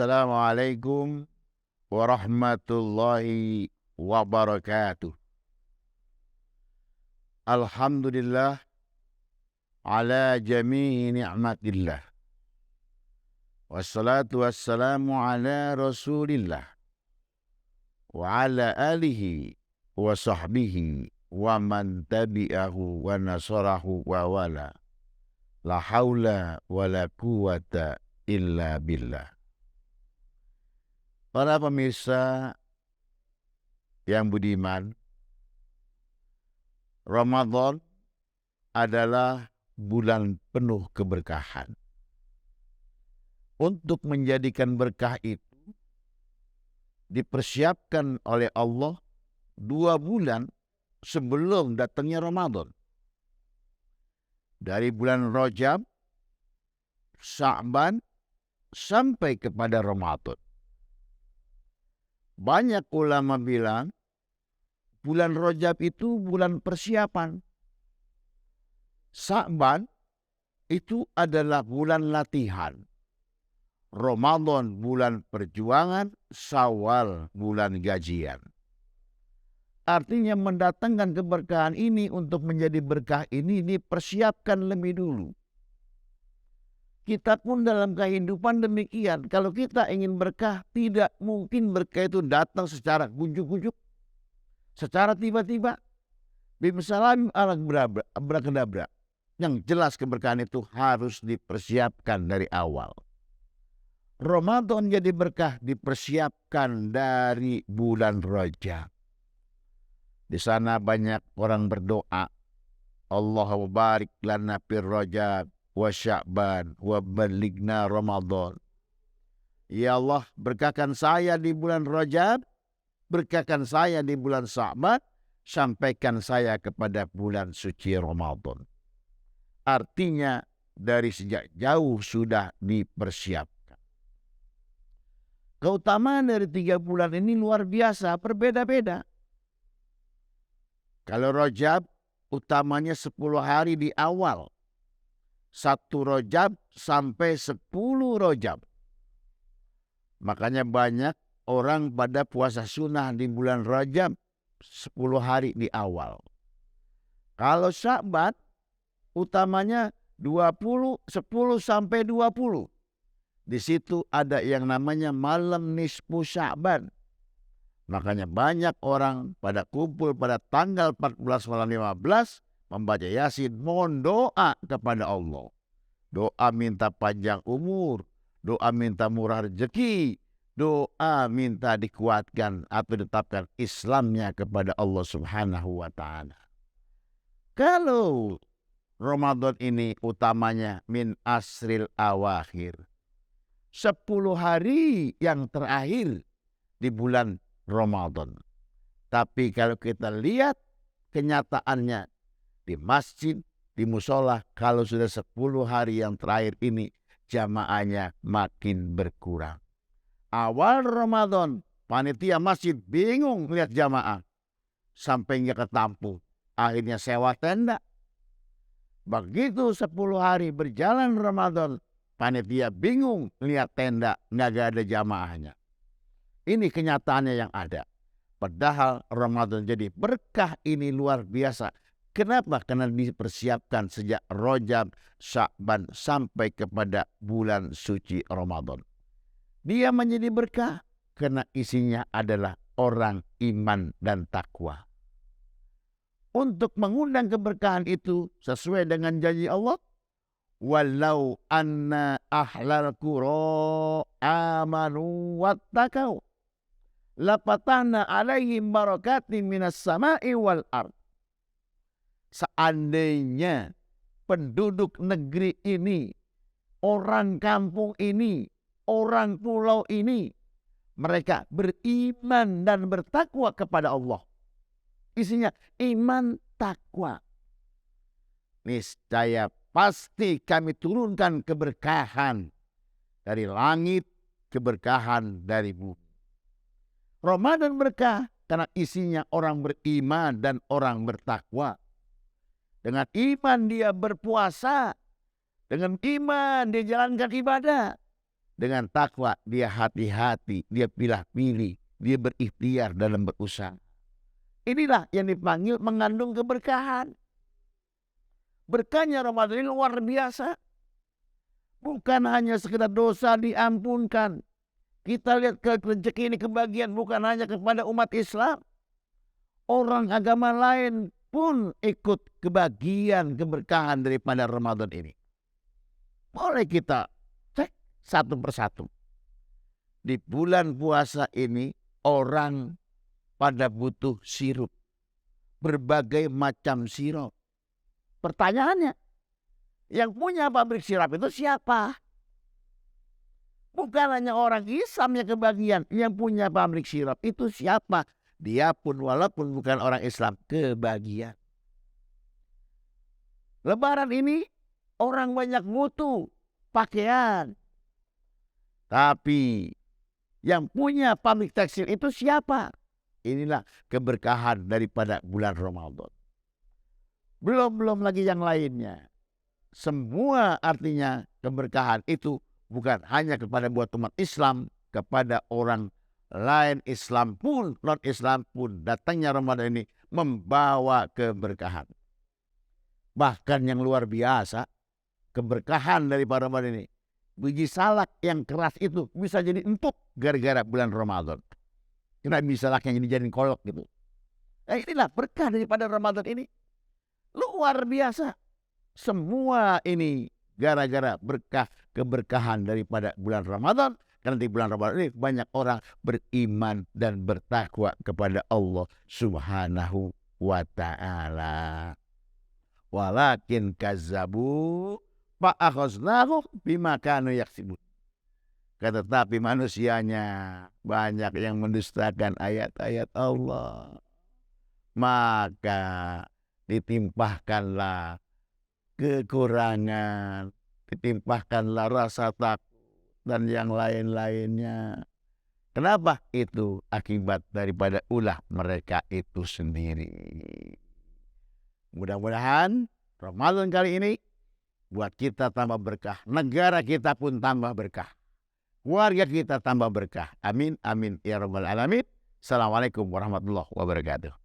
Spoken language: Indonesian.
Assalamualaikum warahmatullahi wabarakatuh. Alhamdulillah ala jami'i ni'matillah. Wassalatu wassalamu ala rasulillah. Wa ala alihi wa sahbihi wa man tabi'ahu wa nasarahu wa wala. La hawla wa la quwata illa billah. Para pemirsa yang budiman, Ramadan adalah bulan penuh keberkahan. Untuk menjadikan berkah itu dipersiapkan oleh Allah 2 bulan sebelum datangnya Ramadan. Dari bulan Rajab, Sya'ban sampai kepada Ramadan. Banyak ulama bilang bulan Rajab itu bulan persiapan. Sya'ban itu adalah bulan latihan. Ramadan bulan perjuangan, Syawal bulan gajian. Artinya mendatangkan keberkahan ini untuk menjadi berkah ini dipersiapkan lebih dulu. Kita pun dalam kehidupan demikian. Kalau kita ingin berkah, tidak mungkin berkah itu datang secara kunjuk-kunjuk, secara tiba-tiba. Bimsalam abrakadabra. Yang jelas keberkahan itu harus dipersiapkan dari awal. Ramadan jadi berkah dipersiapkan dari bulan Rajab. Di sana banyak orang berdoa, Allahumma barik lana fir Rajab wa Sya'ban wa ballighna Ramadan. Ya Allah, berkahkan saya di bulan Rajab, berkahkan saya di bulan Sya'ban, sampaikan saya kepada bulan suci Ramadan. Artinya dari sejak jauh sudah dipersiapkan. Keutamaan dari 3 bulan ini luar biasa, berbeda-beda. Kalau Rajab, utamanya 10 hari di awal. 1 Rajab sampai 10 Rajab. Makanya banyak orang pada puasa sunnah di bulan Rajab 10 hari di awal. Kalau Sya'ban, utamanya 10 sampai 20. Di situ ada yang namanya malam nisfu Sya'ban. Makanya banyak orang pada kumpul pada tanggal 14 malam 15 membaca Yasin, mohon doa kepada Allah. Doa minta panjang umur, doa minta murah rezeki, doa minta dikuatkan atau ditetapkan Islamnya kepada Allah Subhanahu wa ta'ala. Kalau Ramadan ini utamanya min asril awakhir, 10 hari yang terakhir di bulan Ramadan. Tapi kalau kita lihat kenyataannya di masjid, di musola, kalau sudah 10 hari yang terakhir ini jamaahnya makin berkurang. Awal Ramadan panitia masjid bingung lihat jamaah sampai nggak ketampung. Akhirnya sewa tenda. Begitu 10 hari berjalan Ramadan, panitia bingung lihat tenda, nggak ada jamaahnya. Ini kenyataannya yang ada. Padahal Ramadan jadi berkah ini luar biasa. Kenapa? Karena dipersiapkan sejak Rajab, Sya'ban sampai kepada bulan suci Ramadan. Dia menjadi berkah karena isinya adalah orang iman dan takwa. Untuk mengundang keberkahan itu sesuai dengan janji Allah, walau anna ahlal qura amanu wattaqau lapatana alaihim barakatim minas sama'i wal ard. Seandainya penduduk negeri ini, orang kampung ini, orang pulau ini, mereka beriman dan bertakwa kepada Allah. Isinya iman takwa. Niscaya pasti kami turunkan keberkahan dari langit, keberkahan dari bumi. Ramadan berkah karena isinya orang beriman dan orang bertakwa. Dengan iman dia berpuasa, dengan iman dia jalankan ibadah, dengan takwa, dia hati-hati, dia pilih-pilih, dia berikhtiar dalam berusaha. Inilah yang dipanggil mengandung keberkahan. Berkahnya Ramadan ini luar biasa. Bukan hanya sekedar dosa diampunkan. Kita lihat rezeki ini kebagian bukan hanya kepada umat Islam. Orang agama lain pun ikut kebagian keberkahan daripada Ramadan ini. Boleh kita cek satu persatu. Di bulan puasa ini orang pada butuh sirup. Berbagai macam sirup. Pertanyaannya, yang punya pabrik sirup itu siapa? Bukan hanya orang Islam yang kebagian. Yang punya pabrik sirup itu siapa? Dia pun walaupun bukan orang Islam kebagian. Lebaran ini orang banyak butuh pakaian. Tapi yang punya pabrik tekstil itu siapa? Inilah keberkahan daripada bulan Ramadan. Belum lagi yang lainnya. Semua artinya keberkahan itu bukan hanya kepada buat umat Islam, kepada orang lain Islam pun, non-Islam pun, datangnya Ramadan ini membawa keberkahan. Bahkan yang luar biasa, keberkahan daripada Ramadan ini, biji salak yang keras itu bisa jadi empuk gara-gara bulan Ramadan. Kena biji salak yang dijadiin kolok gitu. Inilah berkah daripada Ramadan ini. Luar biasa. Semua ini gara-gara berkah keberkahan daripada bulan Ramadan. Karena di bulan Ramadan ini banyak orang beriman dan bertakwa kepada Allah Subhanahu wa ta'ala. Walakin kazzabu fa'akhaznahum bima kanu yaksibun. Tetapi manusianya banyak yang mendustakan ayat-ayat Allah. Maka ditimpahkanlah kekurangan, ditimpahkanlah rasa takut dan yang lain-lainnya. Kenapa? Itu akibat daripada ulah mereka itu sendiri. Mudah-mudahan Ramadan kali ini buat kita tambah berkah, negara kita pun tambah berkah, keluarga kita tambah berkah. Amin, amin ya rabbal alamin. Assalamualaikum warahmatullahi wabarakatuh.